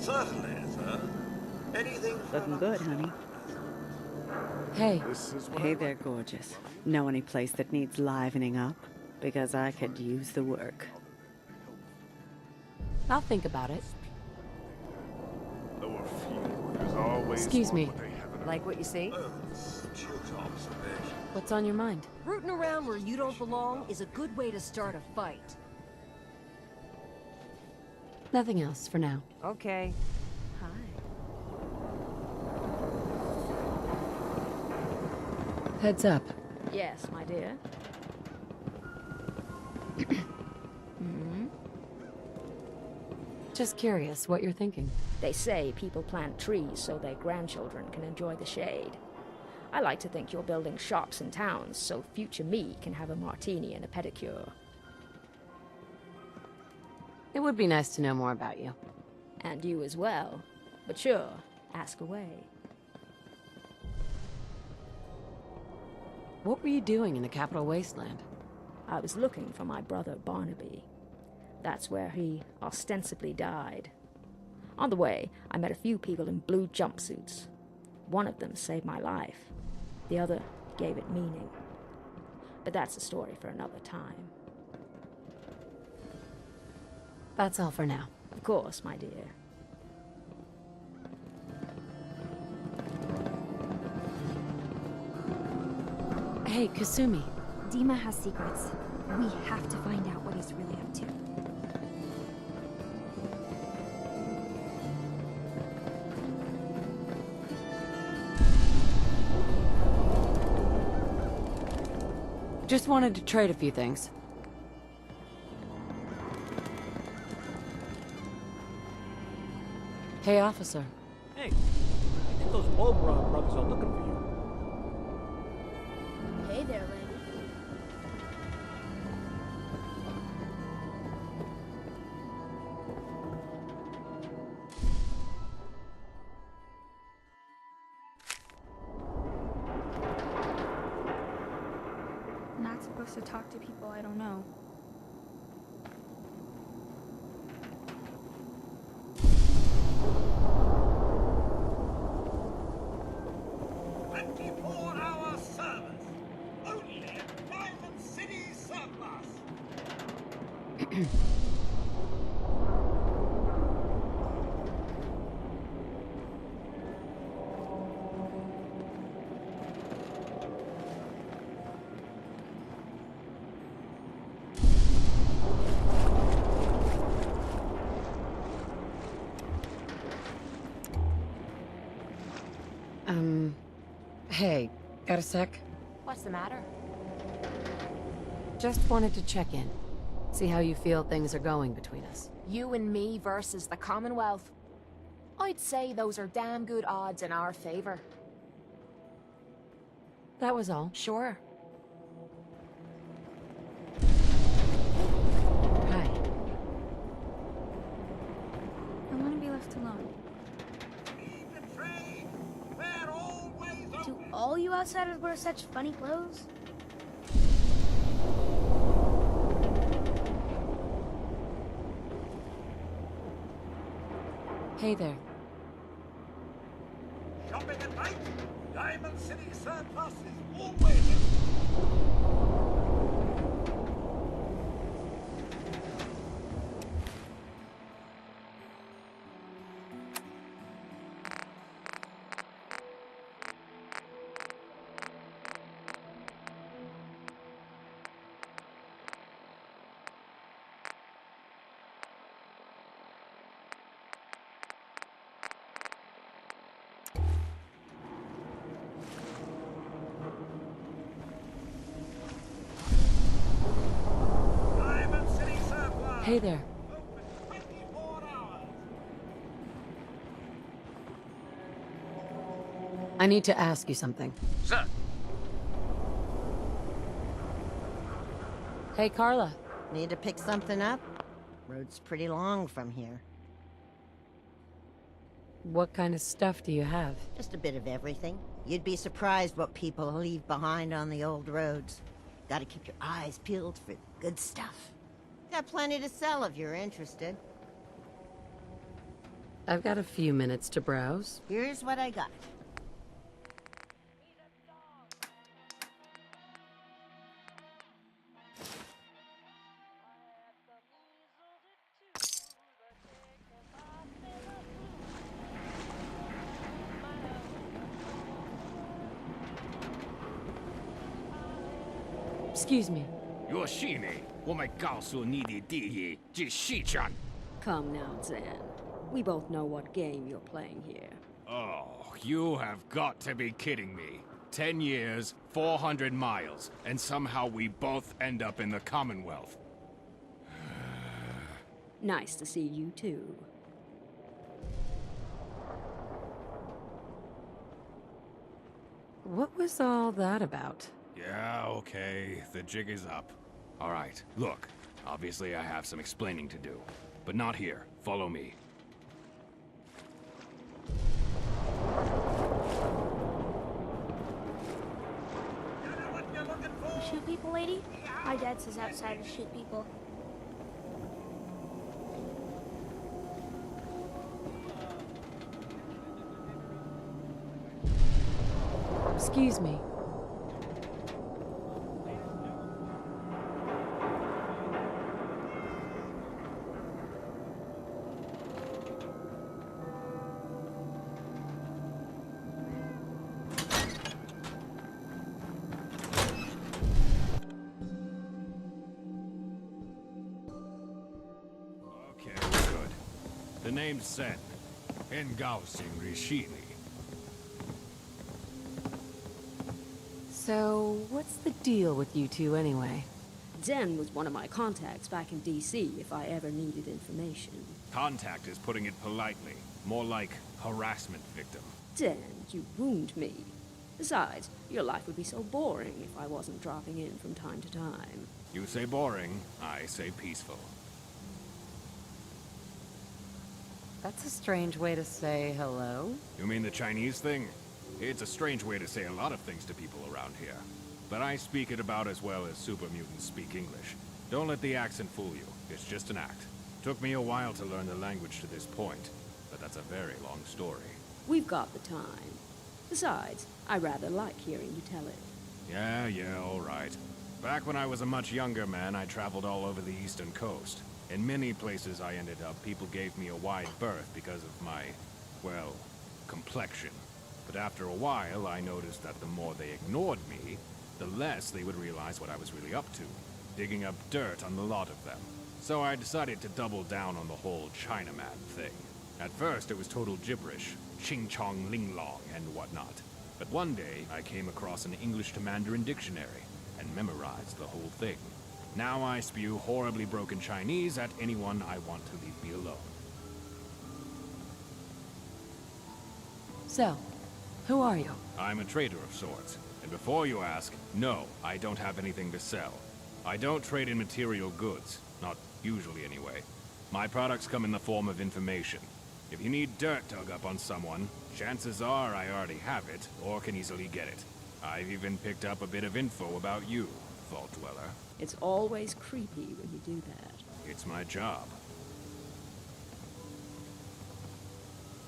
Certainly, sir. Anything for Looking good, honey. Hey. Hey there, gorgeous. Know any place that needs livening up? Because I could use the work. I'll think about it. Excuse me. Like what you see? astute observation. What's on your mind? Rooting around where you don't belong is a good way to start a fight. Nothing else for now. Okay. Hi. Heads up. Yes, my dear. Just curious what you're thinking. They say people plant trees so their grandchildren can enjoy the shade. I like to think you're building shops and towns so future me can have a martini and a pedicure. It would be nice to know more about you. And you as well. But sure, ask away. What were you doing in the Capital Wasteland? I was looking for my brother Barnaby. That's where he ostensibly died. On the way, I met a few people in blue jumpsuits. One of them saved my life. The other gave it meaning. But that's a story for another time. That's all for now. Of course, my dear. Hey, Kasumi. Dima has secrets. We have to find out what he's really up to. Just wanted to trade a few things. Hey, officer. Hey, I think those Oberon brothers are looking for you. Hey there, lady. Not supposed to talk to people I don't know. Hour service. Only at Diamond City Surplus. Hey, got a sec? What's the matter? Just wanted to check in. See how you feel things are going between us. You and me versus the Commonwealth. I'd say those are damn good odds in our favor. That was all. Sure. Hi. I want to be left alone. Leave the train. They're always Do open. all you outsiders wear such funny clothes? Hey there. Shopping at night? Diamond City Surplus is always open. Diamond City Surplus. Hey there. Open 24 hours. I need to ask you something. Sir. Hey, Carla. Need to pick something up? Road's pretty long from here. What kind of stuff do you have? Just a bit of everything. You'd be surprised what people leave behind on the old roads. Gotta keep your eyes peeled for good stuff. Got plenty to sell if you're interested. I've got a few minutes to browse. Here's what I got. Excuse me. 若是你，我们告诉你的第一是市场。 Come now, Zen. We both know what game you're playing here. Oh, you have got to be kidding me. 10 years, 400 miles, and somehow we both end up in the Commonwealth. Nice to see you too. What was all that about? Yeah, okay, the jig is up. All right, look, obviously I have some explaining to do, but not here. Follow me. Shoot people, lady? My dad says outside to shoot people. Excuse me. Okay, good. The name's Sen. Engausing Rishini. So, what's the deal with you two anyway? Zen was one of my contacts back in DC if I ever needed information. Contact is putting it politely. More like harassment victim. Zen, you wound me. Besides, your life would be so boring if I wasn't dropping in from time to time. You say boring, I say peaceful. That's a strange way to say hello. You mean the Chinese thing? It's a strange way to say a lot of things to people around here. But I speak it about as well as super mutants speak English. Don't let the accent fool you. It's just an act. Took me a while to learn the language to this point, but that's a very long story. We've got the time. Besides, I rather like hearing you tell it. Yeah, all right. Back when I was a much younger man, I traveled all over the eastern coast. In many places I ended up, people gave me a wide berth because of my, well, complexion. But after a while, I noticed that the more they ignored me, the less they would realize what I was really up to, digging up dirt on the lot of them. So I decided to double down on the whole Chinaman thing. At first, it was total gibberish, ching chong ling long and whatnot. But one day, I came across an English to Mandarin dictionary and memorized the whole thing. Now I spew horribly broken Chinese at anyone I want to leave me alone. So, who are you? I'm a trader of sorts. And before you ask, no, I don't have anything to sell. I don't trade in material goods. Not usually, anyway. My products come in the form of information. If you need dirt dug up on someone, chances are I already have it, or can easily get it. I've even picked up a bit of info about you, Vault Dweller. It's always creepy when you do that. It's my job.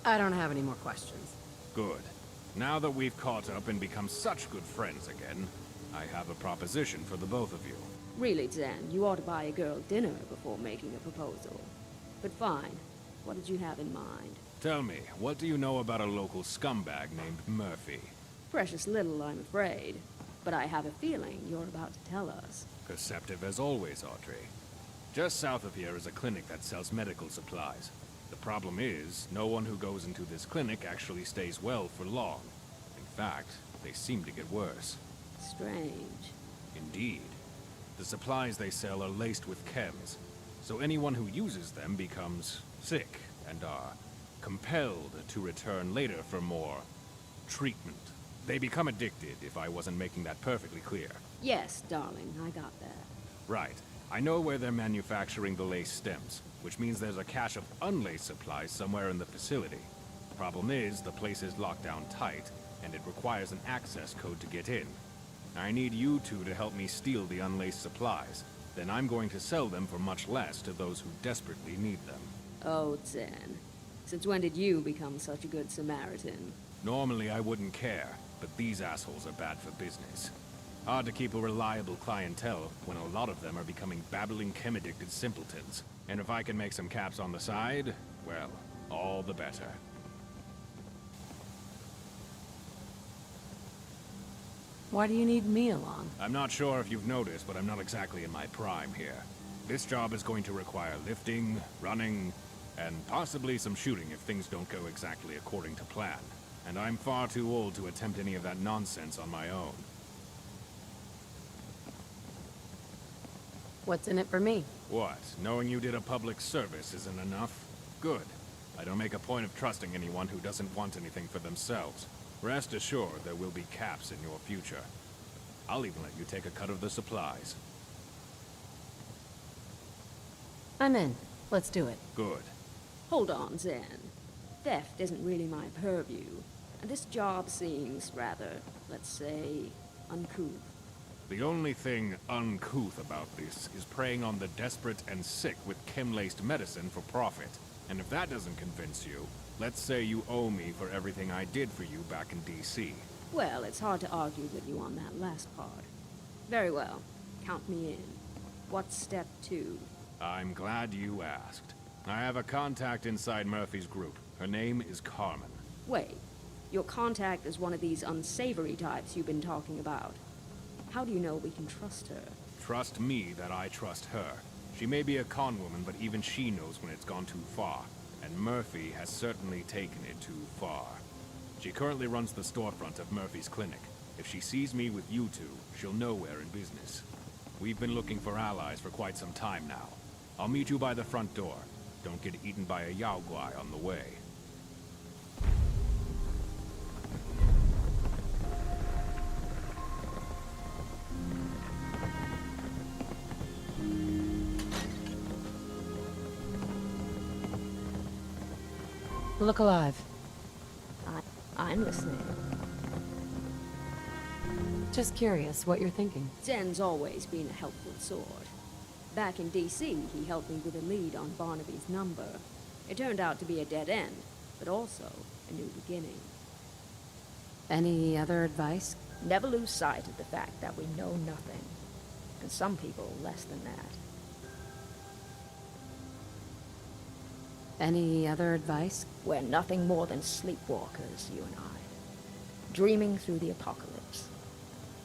I don't have any more questions. Good. Now that we've caught up and become such good friends again, I have a proposition for the both of you. Really, Zen, you ought to buy a girl dinner before making a proposal. But fine. What did you have in mind? Tell me, what do you know about a local scumbag named Murphy? Precious little, I'm afraid. But I have a feeling you're about to tell us. Perceptive as always, Audrey. Just south of here is a clinic that sells medical supplies. The problem is, no one who goes into this clinic actually stays well for long. In fact, they seem to get worse. Strange. Indeed. The supplies they sell are laced with chems, so anyone who uses them becomes sick and are compelled to return later for more treatment. They become addicted, if I wasn't making that perfectly clear. Yes, darling, I got that. Right. I know where they're manufacturing the lace stems, which means there's a cache of unlaced supplies somewhere in the facility. Problem is, the place is locked down tight, and it requires an access code to get in. I need you two to help me steal the unlaced supplies. Then I'm going to sell them for much less to those who desperately need them. Oh, Zen. Since when did you become such a good Samaritan? Normally I wouldn't care, but these assholes are bad for business. Hard to keep a reliable clientele when a lot of them are becoming babbling chem-addicted simpletons. And if I can make some caps on the side, well, all the better. Why do you need me along? I'm not sure if you've noticed, but I'm not exactly in my prime here. This job is going to require lifting, running, and possibly some shooting if things don't go exactly according to plan. And I'm far too old to attempt any of that nonsense on my own. What's in it for me? What? Knowing you did a public service isn't enough? Good. I don't make a point of trusting anyone who doesn't want anything for themselves. Rest assured there will be caps in your future. I'll even let you take a cut of the supplies. I'm in. Let's do it. Good. Hold on, Zen. Theft isn't really my purview, and this job seems rather, let's say, uncouth. The only thing uncouth about this is preying on the desperate and sick with chem-laced medicine for profit. And if that doesn't convince you, let's say you owe me for everything I did for you back in D.C. Well, it's hard to argue with you on that last part. Very well. Count me in. What's step 2? I'm glad you asked. I have a contact inside Murphy's group. Her name is Carmen. Wait. Your contact is one of these unsavory types you've been talking about. How do you know we can trust her? Trust me that I trust her. She may be a con woman, but even she knows when it's gone too far. And Murphy has certainly taken it too far. She currently runs the storefront of Murphy's clinic. If she sees me with you two, she'll know we're in business. We've been looking for allies for quite some time now. I'll meet you by the front door. Don't get eaten by a Yao Guai on the way. Look alive. I'm listening. Just curious what you're thinking. Zen's always been a helpful sort. Back in D.C., he helped me with a lead on Barnaby's number. It turned out to be a dead end, but also a new beginning. Any other advice? Never lose sight of the fact that we know nothing. And some people less than that. Any other advice? We're nothing more than sleepwalkers, you and I. Dreaming through the apocalypse.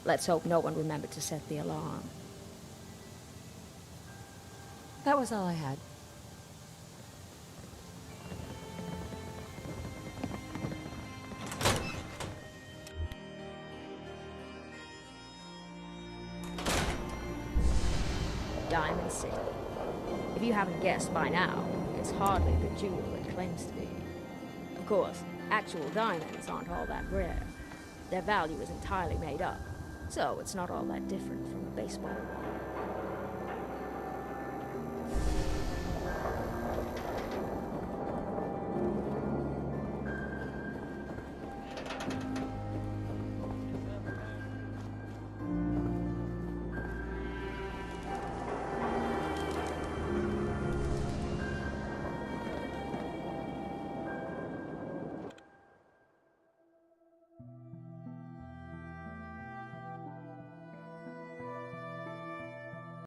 Let's hope no one remembered to set the alarm. That was all I had. Diamond City. If you haven't guessed by now, it's hardly the jewel it claims to be. Of course, actual diamonds aren't all that rare. Their value is entirely made up, so it's not all that different from a baseball.